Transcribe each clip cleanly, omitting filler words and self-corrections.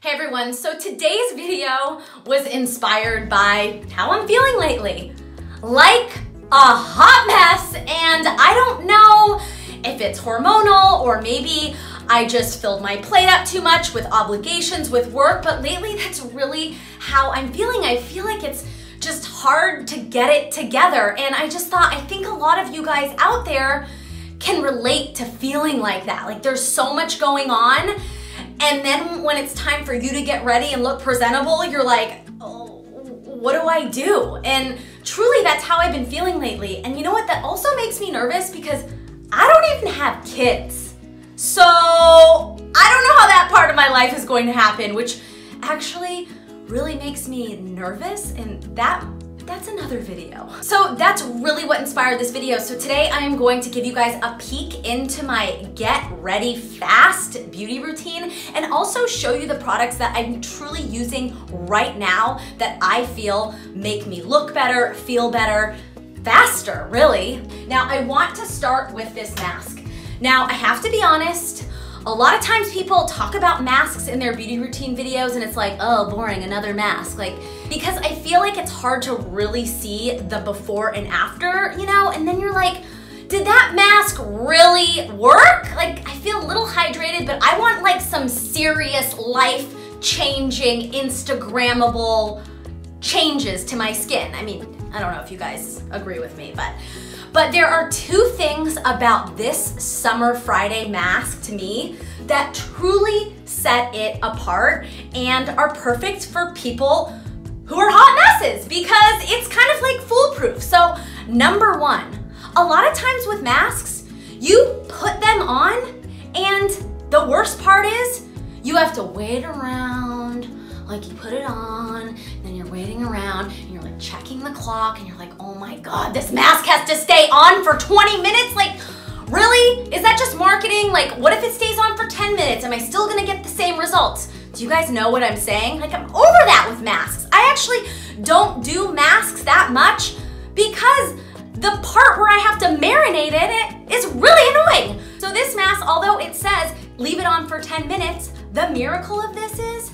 Hey everyone, so today's video was inspired by how I'm feeling lately. Like a hot mess, and I don't know if it's hormonal or maybe I just filled my plate up too much with obligations with work, but lately that's really how I'm feeling. I feel like it's just hard to get it together, and I just thought, I think a lot of you guys out there can relate to feeling like that. Like there's so much going on, and then when it's time for you to get ready and look presentable, you're like, oh, what do I do? And truly that's how I've been feeling lately. And you know what, that also makes me nervous because I don't even have kids. So I don't know how that part of my life is going to happen, which actually really makes me nervous, and that's another video. So that's really what inspired this video. So today I am going to give you guys a peek into my get ready fast beauty routine and also show you the products that I'm truly using right now that I feel make me look better, feel better, faster, really. Now I want to start with this mask. Now I have to be honest, a lot of times people talk about masks in their beauty routine videos and it's like, oh, boring, another mask. Like, because I feel like it's hard to really see the before and after, you know? And then you're like, did that mask really work? Like, I feel a little hydrated, but I want like some serious life-changing, Instagrammable changes to my skin. I mean, I don't know if you guys agree with me, but there are two things about this Summer Friday mask to me that truly set it apart and are perfect for people who are hot messes because it's kind of like foolproof. So number one, a lot of times with masks, you put them on and the worst part is you have to wait around. Like you put it on, then you're waiting around, and you're like checking the clock, and you're like, oh my God, this mask has to stay on for 20 minutes? Like, really? Is that just marketing? Like, what if it stays on for 10 minutes? Am I still gonna get the same results? Do you guys know what I'm saying? Like, I'm over that with masks. I actually don't do masks that much because the part where I have to marinate in it is really annoying. So this mask, although it says leave it on for 10 minutes, the miracle of this is,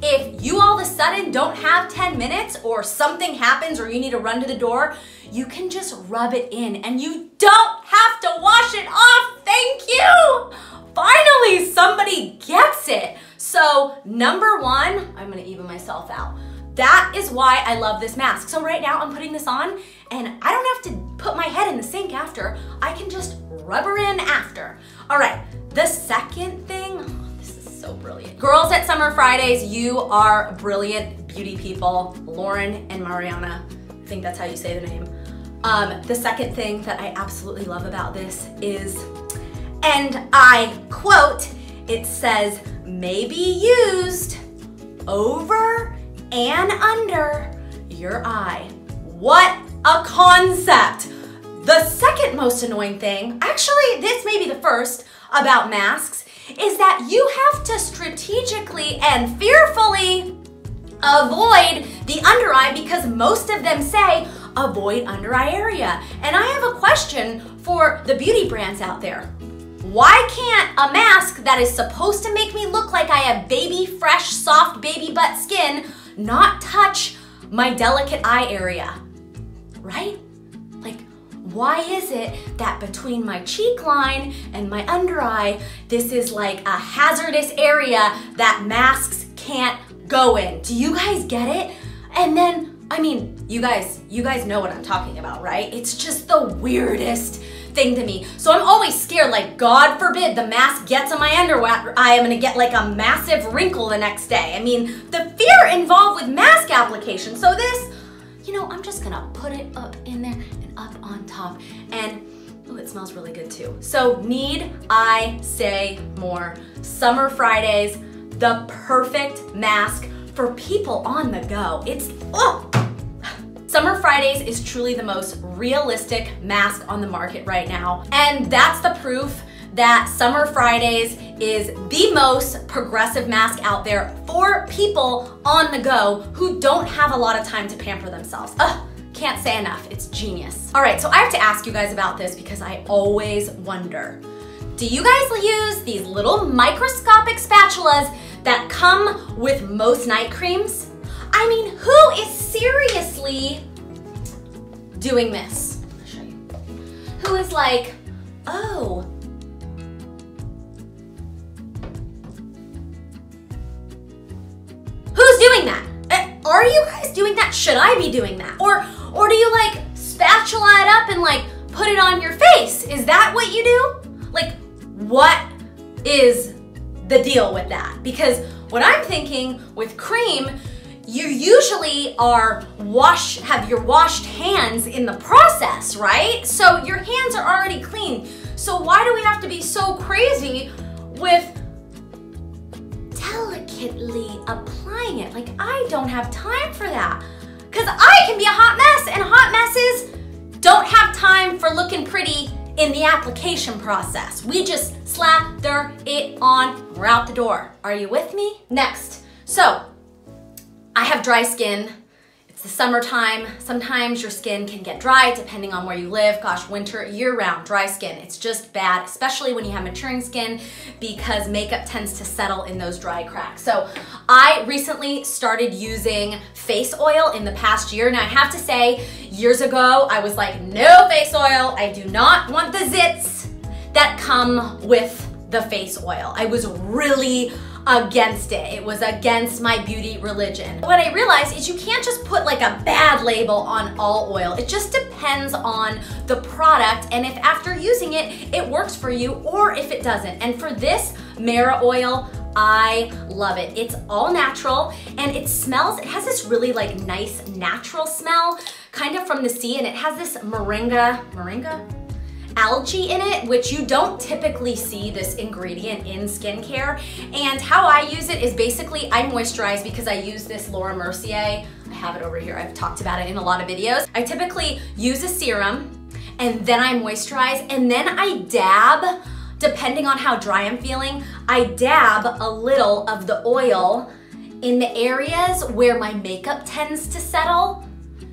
if you all of a sudden don't have 10 minutes or something happens or you need to run to the door, you can just rub it in and you don't have to wash it off. Thank you. Finally, somebody gets it. So number one, I'm gonna even myself out. That is why I love this mask. So right now I'm putting this on and I don't have to put my head in the sink after. I can just rub her in after. All right, the second thing, so brilliant. Girls at Summer Fridays, you are brilliant beauty people. Lauren and Mariana, I think that's how you say the name. The second thing that I absolutely love about this is, and I quote, it says, may be used over and under your eye. What a concept. The second most annoying thing, actually this may be the first about masks, is that you have to strategically and fearfully avoid the under eye because most of them say avoid under eye area. And I have a question for the beauty brands out there. Why can't a mask that is supposed to make me look like I have baby fresh, soft baby butt skin not touch my delicate eye area, right? Like, why is it that between my cheek line and my under eye, this is like a hazardous area that masks can't go in? Do you guys get it? And then, I mean, you guys know what I'm talking about, right? It's just the weirdest thing to me. So I'm always scared, like, God forbid the mask gets on my under eye, I'm gonna get like a massive wrinkle the next day. I mean, the fear involved with mask application. So this, you know, I'm just gonna put it up in there and up on top. And oh, it smells really good too. So need I say more? Summer Fridays, the perfect mask for people on the go. It's, oh! Summer Fridays is truly the most realistic mask on the market right now. And that's the proof that Summer Fridays is the most progressive mask out there for people on the go who don't have a lot of time to pamper themselves. Ugh, can't say enough, it's genius. All right, so I have to ask you guys about this because I always wonder, Do you guys use these little microscopic spatulas that come with most night creams? I mean, who is seriously doing this? I'll show you. Who is like, oh, who's doing that? Are you guys doing that? Should I be doing that? Or do you like spatula it up and like put it on your face? Is that what you do? Like, what is the deal with that? Because what I'm thinking with cream, you usually have your washed hands in the process, right? So your hands are already clean. So why do we have to be so crazy with delicately applying it? Like, I don't have time for that. Because I can be a hot mess, and hot messes don't have time for looking pretty in the application process. We just slather it on, we're out the door. Are you with me? Next, so I have dry skin. It's the summertime. Sometimes your skin can get dry depending on where you live. Gosh, winter, year-round, dry skin. It's just bad, especially when you have maturing skin because makeup tends to settle in those dry cracks. So I recently started using face oil in the past year. Now I have to say, years ago, I was like, no face oil. I do not want the zits that come with the face oil. I was really against it. It was against my beauty religion. What I realized is you can't just put like a bad label on all oil. It just depends on the product and if after using it, it works for you or if it doesn't. And for this Mara oil, I love it. It's all natural and it smells, it has this really like nice natural smell kind of from the sea, and it has this moringa algae in it, which you don't typically see this ingredient in skincare. And how I use it is basically I moisturize because I use this Laura Mercier. I have it over here. I've talked about it in a lot of videos. I typically use a serum and then I moisturize and then I dab, depending on how dry I'm feeling, I dab a little of the oil in the areas where my makeup tends to settle,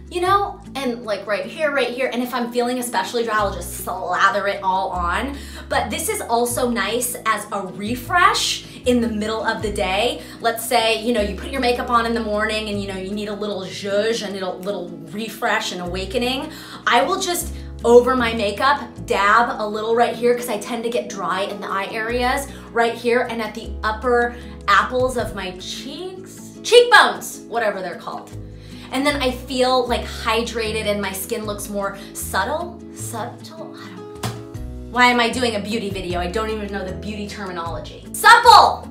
you know, and like right here, and if I'm feeling especially dry, I'll just slather it all on. But this is also nice as a refresh in the middle of the day. Let's say, you know, you put your makeup on in the morning and you know, you need a little zhuzh and a little refresh and awakening. I will just, over my makeup, dab a little right here because I tend to get dry in the eye areas, right here and at the upper apples of my cheekbones, whatever they're called. And then I feel like hydrated and my skin looks more subtle? I don't know. Why am I doing a beauty video? I don't even know the beauty terminology. Supple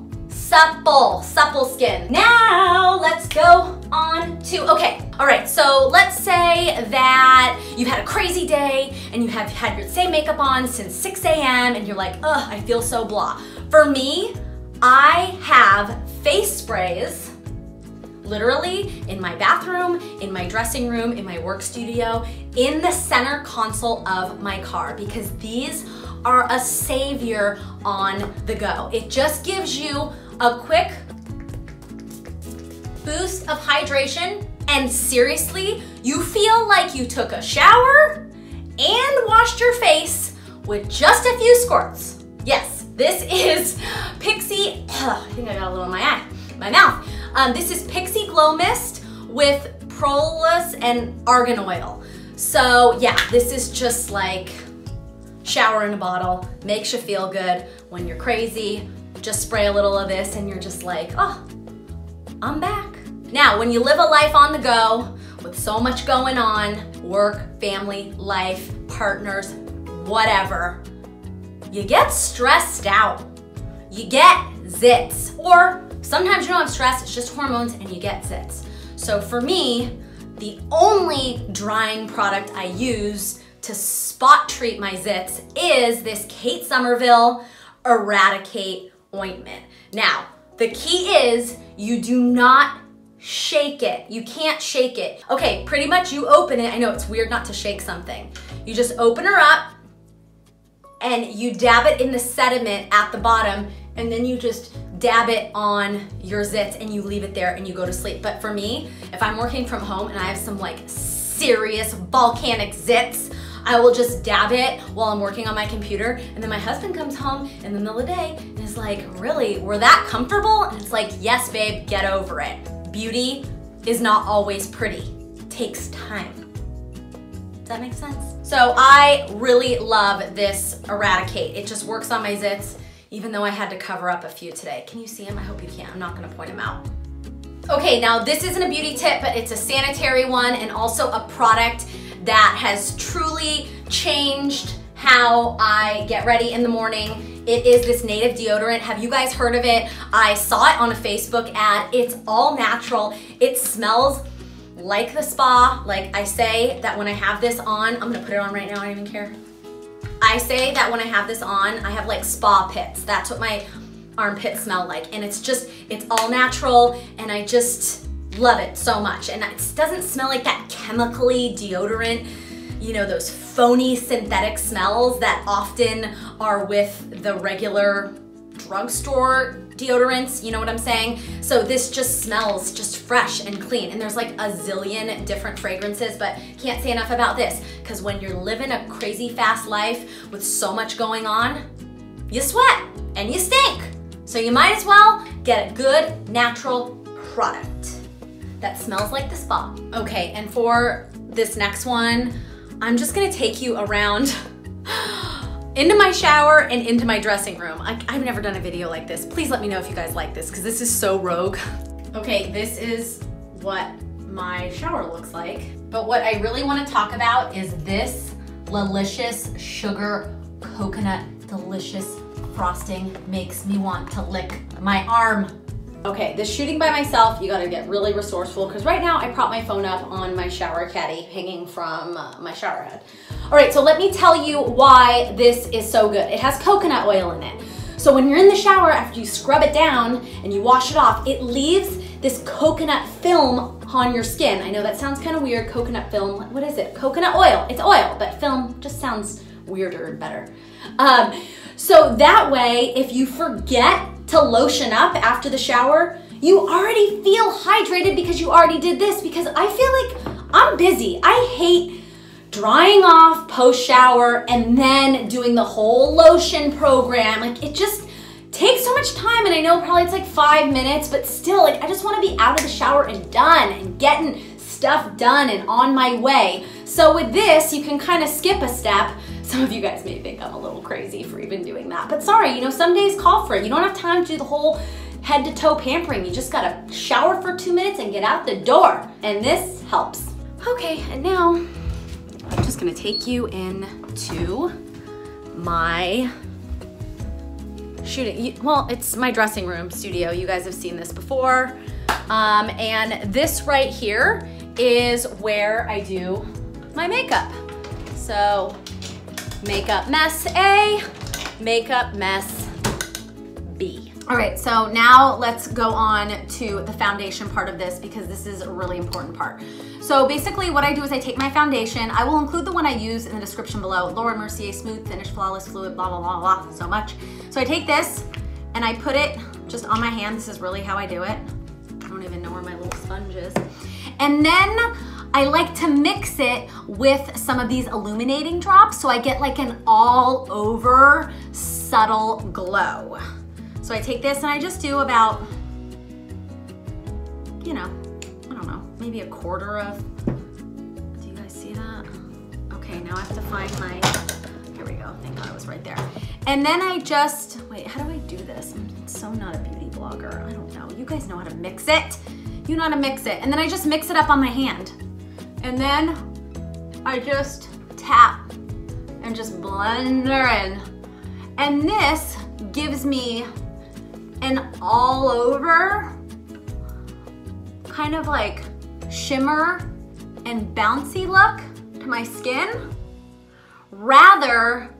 skin. Now let's go on to, okay, all right, so let's say that you've had a crazy day and you have had your same makeup on since 6 a.m. and you're like, ugh, I feel so blah. For me, I have face sprays literally in my bathroom, in my dressing room, in my work studio, in the center console of my car, because these are a savior on the go. It just gives you a quick boost of hydration, and seriously, you feel like you took a shower and washed your face with just a few squirts. Yes, this is Pixi, I think I got a little in my mouth. This is Pixi Glow Mist with Prolus and Argan Oil. So yeah, this is just like shower in a bottle, makes you feel good. When you're crazy, just spray a little of this and you're just like, oh, I'm back. Now, when you live a life on the go with so much going on, work, family, life, partners, whatever, you get stressed out. You get zits, or sometimes you don't have stress, it's just hormones and you get zits. So for me, the only drying product I use to spot treat my zits is this Kate Somerville Eradicate Ointment. Now, the key is you do not shake it. You can't shake it. Okay, pretty much you open it. I know it's weird not to shake something. You just open her up and you dab it in the sediment at the bottom, and then you just dab it on your zits and you leave it there and you go to sleep. But for me, if I'm working from home and I have some like serious volcanic zits, I will just dab it while I'm working on my computer, and then my husband comes home in the middle of the day and is like, really, we're that comfortable? And it's like, yes, babe, get over it. Beauty is not always pretty. It takes time. Does that make sense? So I really love this Eradicate. It just works on my zits, even though I had to cover up a few today. Can you see them? I hope you can. I'm not gonna point them out. Okay, now this isn't a beauty tip, but it's a sanitary one and also a product that has truly changed how I get ready in the morning. It is this native deodorant. Have you guys heard of it? I saw it on a Facebook ad. It's all natural. It smells like the spa. Like I say that when I have this on, I'm gonna put it on right now, I don't even care. I say that when I have this on, I have like spa pits. That's what my armpits smell like. And it's all natural, and I just love it so much. And it doesn't smell like that chemically deodorant, you know, those phony synthetic smells that often are with the regular drugstore deodorants, you know what I'm saying? So this just smells just fresh and clean. And there's like a zillion different fragrances, but can't say enough about this, because when you're living a crazy fast life with so much going on, you sweat and you stink. So you might as well get a good natural product that smells like the spa. Okay, and for this next one, I'm just gonna take you around into my shower and into my dressing room. I've never done a video like this. Please let me know if you guys like this, because this is so rogue. Okay, this is what my shower looks like. But what I really wanna talk about is this delicious sugar coconut delicious frosting makes me want to lick my arm. Okay, this shooting by myself, you gotta get really resourceful, because right now I prop my phone up on my shower caddy hanging from my shower head. All right, so let me tell you why this is so good. It has coconut oil in it. So when you're in the shower, after you scrub it down and you wash it off, it leaves this coconut film on your skin. I know that sounds kind of weird, coconut film. What is it? Coconut oil. It's oil, but film just sounds weirder and better. So that way, if you forget to lotion up after the shower, you already feel hydrated because you already did this, because I feel like I'm busy. I hate drying off post-shower and then doing the whole lotion program. Like, it just takes so much time, and I know probably it's like 5 minutes, but still, like, I just wanna be out of the shower and done and getting stuff done and on my way. So with this, you can kind of skip a step. Some of you guys may think I'm a little crazy for even doing that, but sorry, you know, some days call for it. You don't have time to do the whole head to toe pampering. You just gotta shower for 2 minutes and get out the door, and this helps. Okay, and now I'm just gonna take you into my shooting, well, it's my dressing room studio. You guys have seen this before. And this right here is where I do my makeup. So, makeup mess A, makeup mess B. All right, so now let's go on to the foundation part of this, because this is a really important part. So basically what I do is I take my foundation. I will include the one I use in the description below. Laura Mercier Smooth Finish Flawless Fluid, blah, blah, blah, blah, so much. So I take this and I put it just on my hand. This is really how I do it. I don't even know where my little sponge is. And then I like to mix it with some of these illuminating drops, so I get like an all over subtle glow. So I take this and I just do about, you know, I don't know, maybe a quarter of, do you guys see that? Okay, now I have to find my, here we go, thank God I was right there. And then I just, wait, how do I do this? I'm so not a beauty blogger, I don't know. You guys know how to mix it. You know how to mix it. And then I just mix it up on my hand. And then I just tap and just blend her in. And this gives me an all over kind of like shimmer and bouncy look to my skin, rather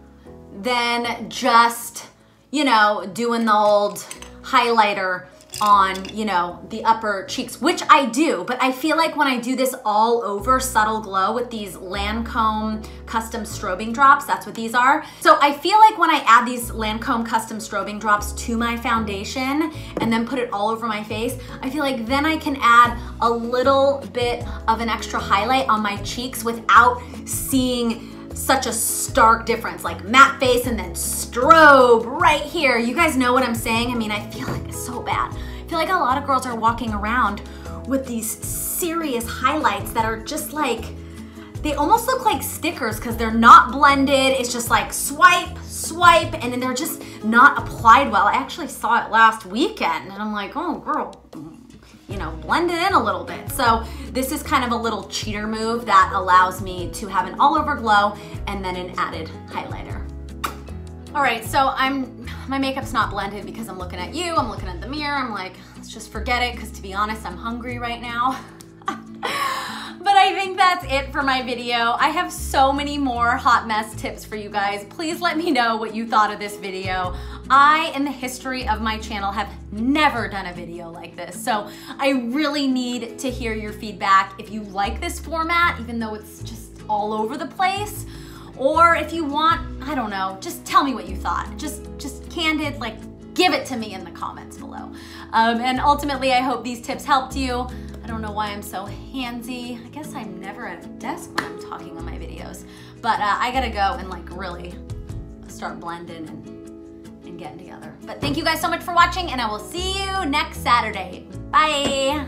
than just, you know, doing the old highlighter on, you know, the upper cheeks, which I do, but I feel like when I do this all over subtle glow with these Lancome custom strobing drops, that's what these are. So I feel like when I add these Lancome custom strobing drops to my foundation and then put it all over my face, I feel like then I can add a little bit of an extra highlight on my cheeks without seeing such a stark difference, like matte face and then strobe right here. You guys know what I'm saying? I mean, I feel like it's so bad. I feel like a lot of girls are walking around with these serious highlights that are just like, they almost look like stickers because they're not blended. It's just like swipe, swipe, and then they're just not applied well. I actually saw it last weekend and I'm like, oh girl, you know, blend it in a little bit. So this is kind of a little cheater move that allows me to have an all over glow and then an added highlighter. All right, so my makeup's not blended because I'm looking at you, I'm looking at the mirror, I'm like, let's just forget it, because to be honest, I'm hungry right now. But I think that's it for my video. I have so many more hot mess tips for you guys. Please let me know what you thought of this video. I, in the history of my channel, have never done a video like this. So I really need to hear your feedback. If you like this format, even though it's just all over the place, or if you want, I don't know, just tell me what you thought. Just candid, like, give it to me in the comments below. And ultimately, I hope these tips helped you. I don't know why I'm so handsy. I guess I'm never at a desk when I'm talking on my videos. But I gotta go and like really start blending and getting together. But thank you guys so much for watching, and I will see you next Saturday. Bye.